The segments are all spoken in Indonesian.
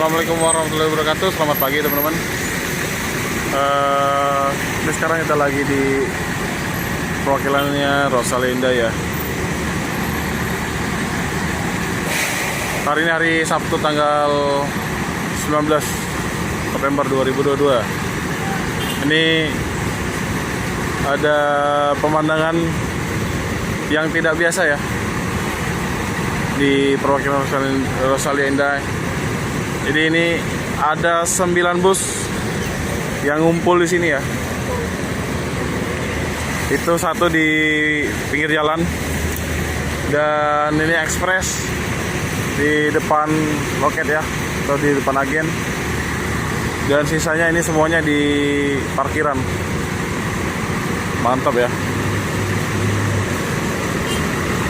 Assalamualaikum warahmatullahi wabarakatuh. Selamat pagi teman-teman. Ini sekarang kita lagi di perwakilannya Rosalinda ya. Hari ini hari Sabtu tanggal 19 November 2022. Ini ada pemandangan yang tidak biasa ya di perwakilan Rosalinda. Jadi ini ada 9 bus yang ngumpul di sini ya. Itu satu di pinggir jalan dan ini ekspres di depan loket ya, atau di depan agen. Dan sisanya ini semuanya di parkiran. Mantap ya.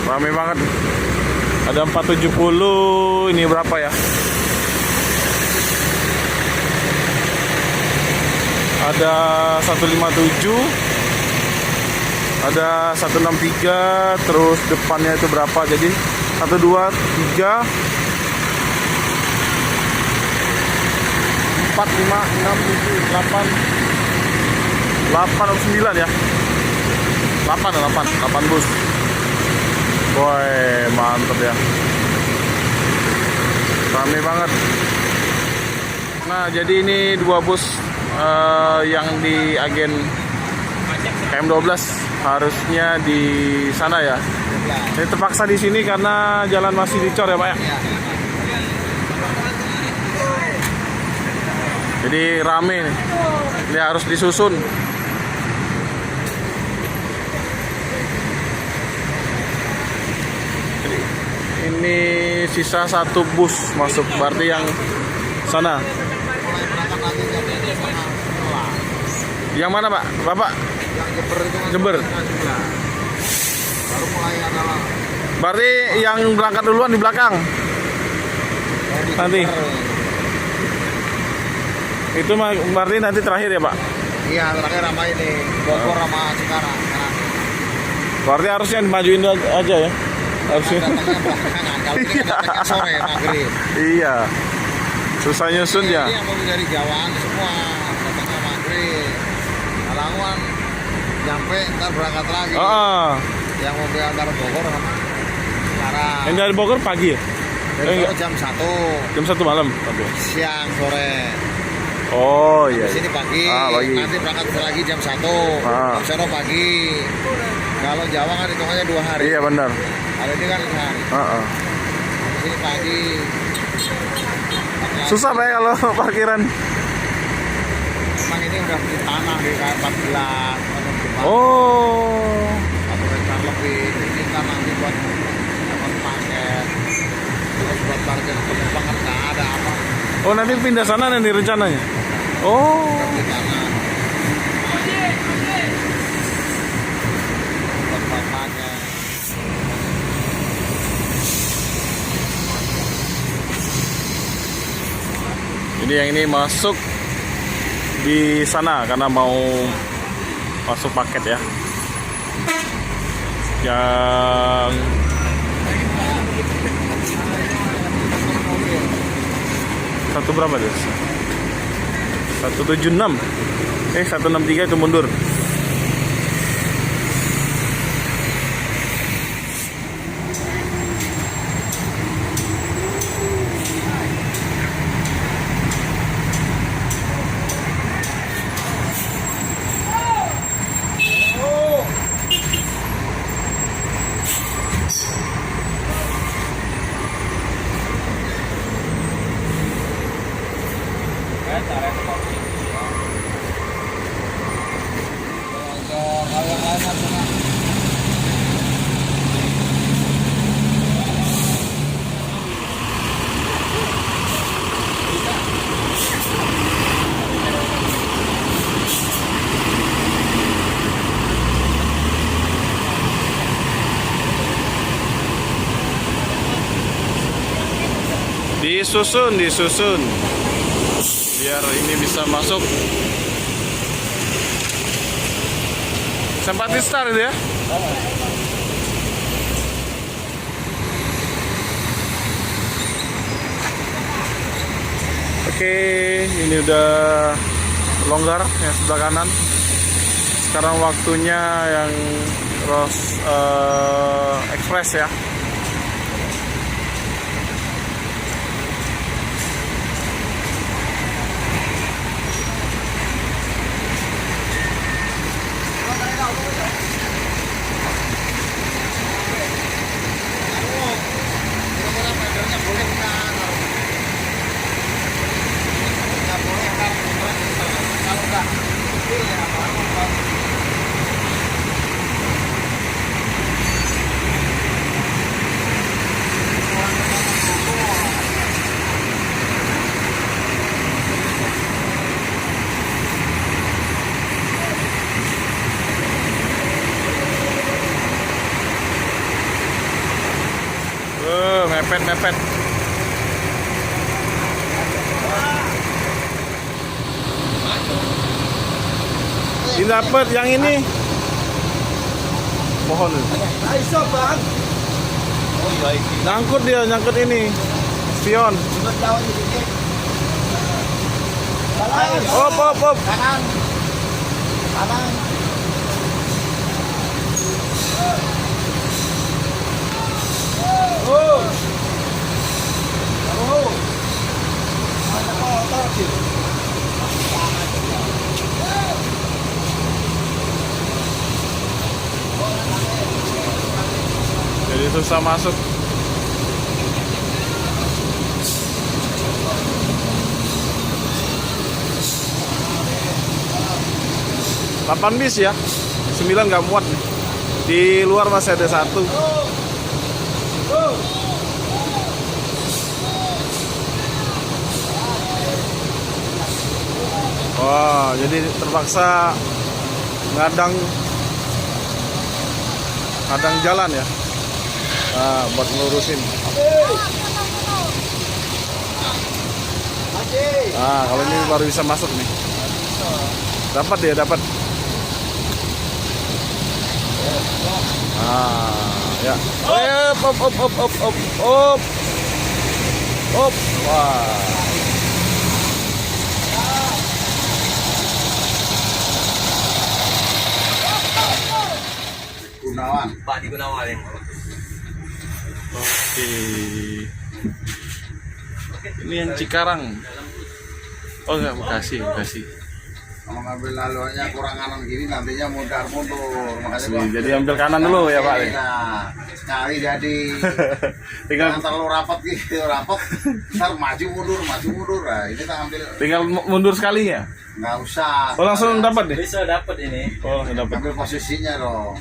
Ramai banget. Ada 470, ini berapa ya? Ada 157, ada 163, terus depannya itu berapa? Jadi 1, 2, 3, 4, 5, 6, 7, 8 atau 9 ya? 8 bus. Boy, mantap ya. Rame banget. Nah, jadi ini 2 bus yang di agen KM12 harusnya di sana ya. Ini terpaksa di sini karena jalan masih dicor ya, Pak ya. Jadi rame nih. Ini harus disusun. Ini sisa 1 bus masuk, berarti yang sana. Yang mana Pak? Bapak? Yang Jember. Baru mulai adalah. Berarti yang berangkat duluan di belakang. Nanti. Itu berarti nanti terakhir ya Pak? Iya, terakhir sama ini Bogor sama Cikarang. Berarti harusnya dimajuin aja ya? Harusnya. Kalau ini datangnya sore maghrib. Iya. Susah nyusun ya. Ini yang mau dari Jawaan semua datangnya maghrib. Kalangan nyampe ntar berangkat lagi. Yang mau antar Bogor sama Cikarang. Yang dari Bogor pagi ya? Dari Bogor jam 1. Jam 1 malam. Siang sore. Oh iya. Di sini pagi. Pagi. Nanti berangkat lagi jam 1. Jam sono pagi. Kalau Jawa kan hitungannya 2 hari. Iya benar. Kalau ini kan hari. Di sini pagi. Susah Pak ya kalau parkiran. Memang ini udah beli tanah di KM14. Oh. 1 hektar lebih. Ini kan nanti buat dapat paket. Terus buat parkir penumpang kan nggak ada apa. Oh nanti pindah sana nanti rencananya. Oh. Udah beli tanah. Buat paket. Ini yang ini masuk di sana karena mau masuk paket ya. Yang satu berapa deh? 176. 163 itu mundur. Disusun biar ini bisa masuk. Sempat di start itu ya. Oke, ini udah longgar yang sebelah kanan. Sekarang waktunya yang cross express ya. Mepet. Ini dapat yang ini. Pohon. Nyangkut dia, nyangkut ini. Spion. Op. Kanan. Jadi susah masuk. Delapan bis ya, 9 nggak muat nih. Di luar masih ada 1. Wah, jadi terpaksa ngadang jalan ya. Nah, buat ngurusin. Nah, kalau ini baru bisa masuk nih. Dapat dia, dapat. Nah, ya. Op. Wah. Pak di Gunawan yang. Oke. Ini yang Cikarang. Oh enggak, Bekasi. Kalau ngambil laluannya kurang kanan gini nantinya mundur. Makanya jadi ambil kanan dulu ya Pak. Nah, sekali jadi tinggal terlalu rapat gitu, ntar maju mundur. Nah, ini kita ambil. Tinggal mundur sekalinya. Nggak usah. Oh langsung dapat deh. Bisa dapat ini. Oh langsung dapat. Ambil posisinya dong.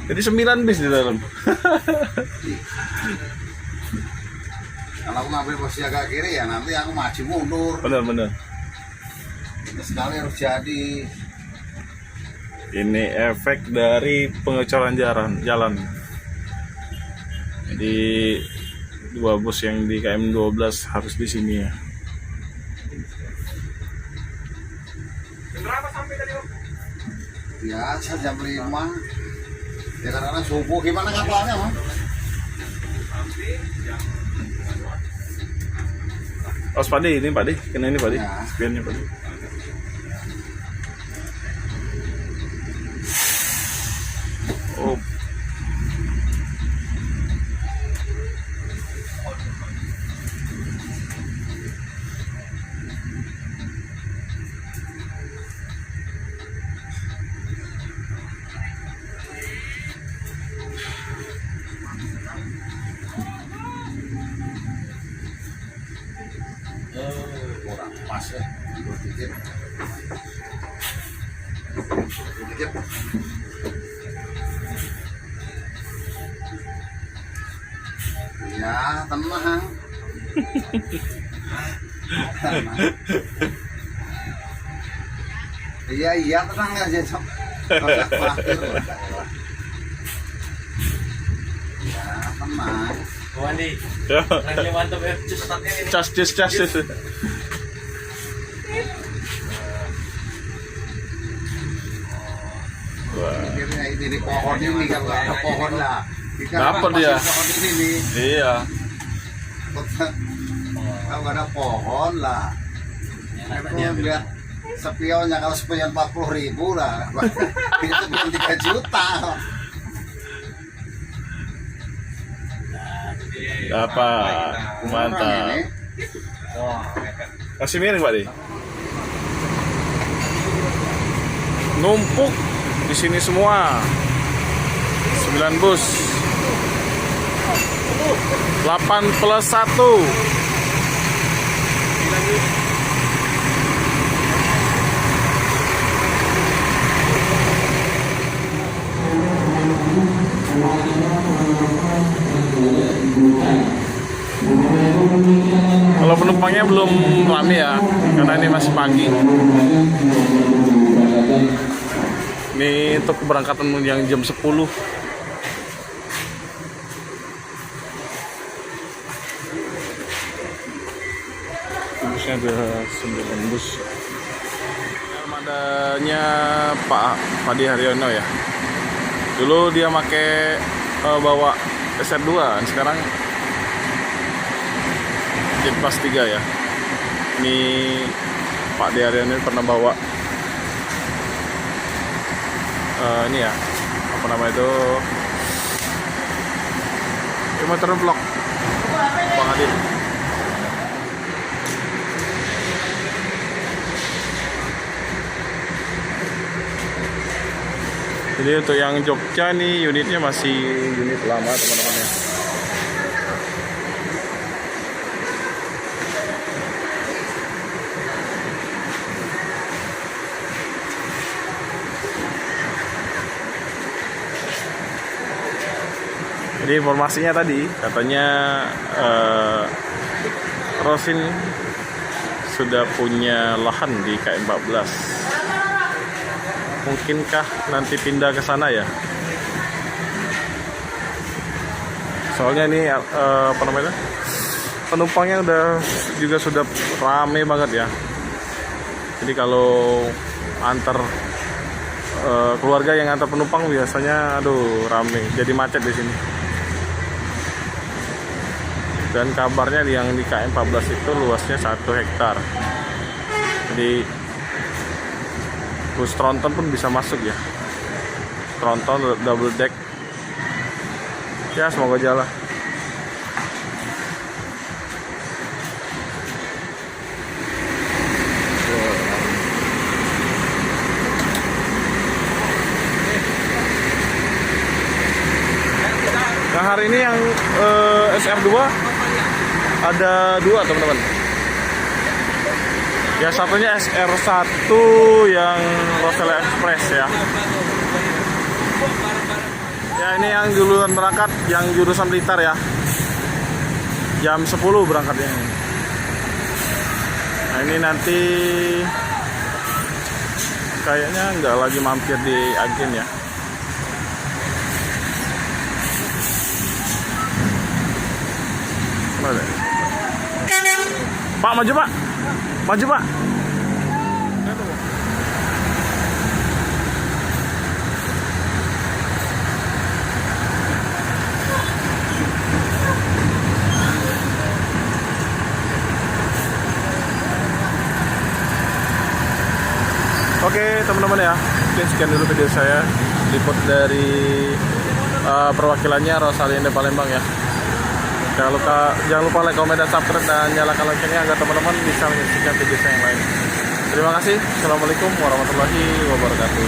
Jadi 9 bis di dalam. Kalau aku ngambil posisi agak kiri ya nanti aku maju mundur. Benar. Sekali harus jadi. Ini efek dari pengecoran jalan. Jadi 2 bus yang di KM 12 harus di sini ya. Berapa sampai tadi Om? Biasa jam 5. Ya karena subuh gimana kapalnya Bang? Oh, Pak ini Pak kena ini Pak Ya. Spionnya Pak. Oh. Kurang pas ya. Dikit. Ya, tenang. Iya, tenang aja, Cok. Ya, tenang. Wandi. Ya. Lagi mantap ya. Cas. Ini di pohon ini kalau nggak ada pohon lah. Dapat dia. Pohon ini nih. Iya. Kalau nggak ada pohon lah. Aku lihat spionnya, kalau spion 40.000 lah. Ini spion 3 juta. Apa? Mantap. Kasih miring Pak Di. Numpuk di sini semua. 9 bus. 8 plus 1. Kalau penumpangnya belum rame ya, karena ini masih pagi. Ini untuk keberangkatan yang jam 10. Busnya ada 9 bus. Armadanya Pak Padi Haryono ya. Dulu dia pakai bawa SR2, sekarang Jet Plus 3 ya. Ini Pak Di Haryono pernah bawa ini ya, apa nama itu, motor vlog Bang Adit. Jadi untuk yang Jogja nih unitnya masih unit lama teman-teman ya. Jadi informasinya tadi katanya Rosin sudah punya lahan di KM14. Mungkinkah nanti pindah ke sana ya? Soalnya ini apa namanya? Penumpangnya juga sudah rame banget ya. Jadi kalau antar keluarga yang antar penumpang biasanya aduh rame, jadi macet di sini. Dan kabarnya yang di KM14 itu luasnya 1 hektar. Jadi bus tronton pun bisa masuk ya. Tronton double deck. Ya semoga jalan. Nah hari ini yang SR2 ada 2 teman-teman. Ya satunya SR1 yang Rosella Express ya. Ya ini yang duluan berangkat, yang jurusan Blitar ya. Jam 10 berangkatnya. Nah ini nanti kayaknya nggak lagi mampir di agen ya. Pak maju Pak, maju Pak. Oke teman-teman ya, mungkin sekian dulu video saya, liput dari perwakilannya Rosalinda Palembang ya. Jangan lupa like, komen, dan subscribe, dan nyalakan loncengnya agar teman-teman bisa menyaksikan video saya yang lain. Terima kasih. Assalamualaikum warahmatullahi wabarakatuh.